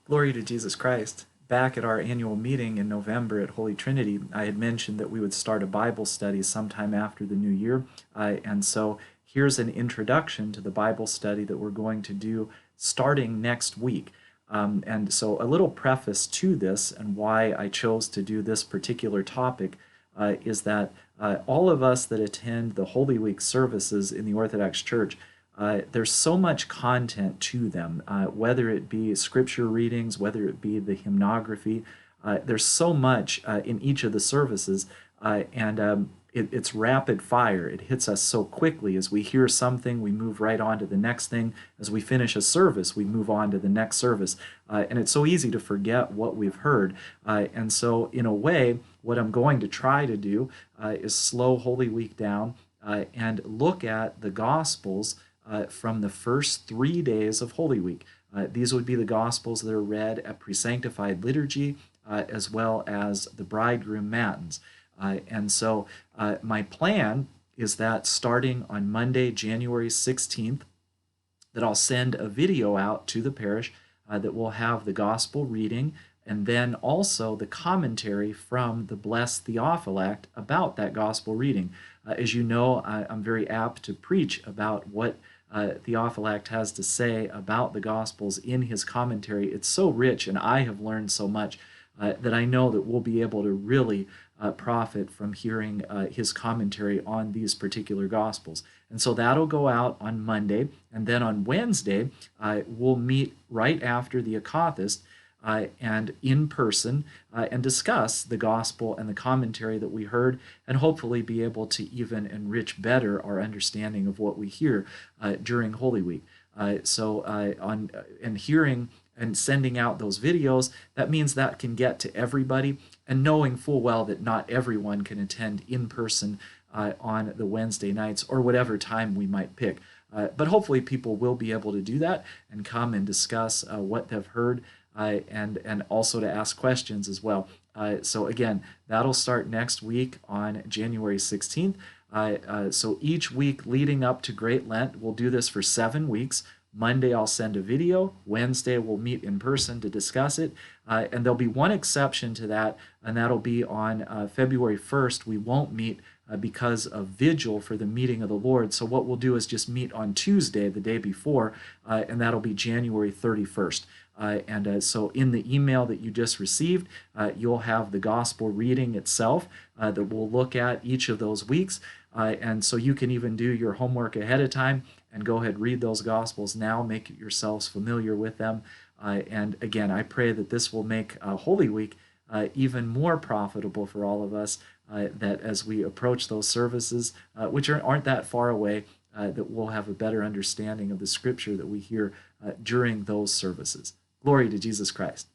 Glory to Jesus Christ. Back at our annual meeting in November at Holy Trinity, I had mentioned that we would start a Bible study sometime after the new year. And so here's an introduction to the Bible study that we're going to do starting next week. And so a little preface to this and why I chose to do this particular topic is that all of us that attend the Holy Week services in the Orthodox Church, there's so much content to them, whether it be scripture readings, whether it be the hymnography. There's so much in each of the services, it's rapid fire. It hits us so quickly. As we hear something, we move right on to the next thing. As we finish a service, we move on to the next service. And it's so easy to forget what we've heard. And so, in a way, what I'm going to try to do is slow Holy Week down and look at the Gospels from the first 3 days of Holy Week. These would be the Gospels that are read at pre-sanctified liturgy as well as the bridegroom matins. And so my plan is that starting on Monday, January 16th, that I'll send a video out to the parish that will have the gospel reading and then also the commentary from the blessed Theophylact about that gospel reading. As you know, I'm very apt to preach about what Theophylact has to say about the Gospels in his commentary. It's so rich, and I have learned so much that I know that we'll be able to really profit from hearing his commentary on these particular Gospels. And so that'll go out on Monday, and then on Wednesday, we'll meet right after the Akathist and in person and discuss the gospel and the commentary that we heard, and hopefully be able to even enrich better our understanding of what we hear during Holy Week. And hearing and sending out those videos, that means that can get to everybody, and knowing full well that not everyone can attend in person on the Wednesday nights or whatever time we might pick. But hopefully people will be able to do that and come and discuss what they've heard and also to ask questions as well. So again, that'll start next week on January 16th. So each week leading up to Great Lent, we'll do this for 7 weeks. Monday, I'll send a video. Wednesday, we'll meet in person to discuss it. And there'll be one exception to that, and that'll be on February 1st. We won't meet because of vigil for the meeting of the Lord. So what we'll do is just meet on Tuesday, the day before, and that'll be January 31st. So in the email that you just received, you'll have the gospel reading itself that we'll look at each of those weeks. And so you can even do your homework ahead of time and go ahead, read those gospels now, make yourselves familiar with them. And again, I pray that this will make Holy Week even more profitable for all of us, that as we approach those services, which aren't that far away, that we'll have a better understanding of the scripture that we hear during those services. Glory to Jesus Christ.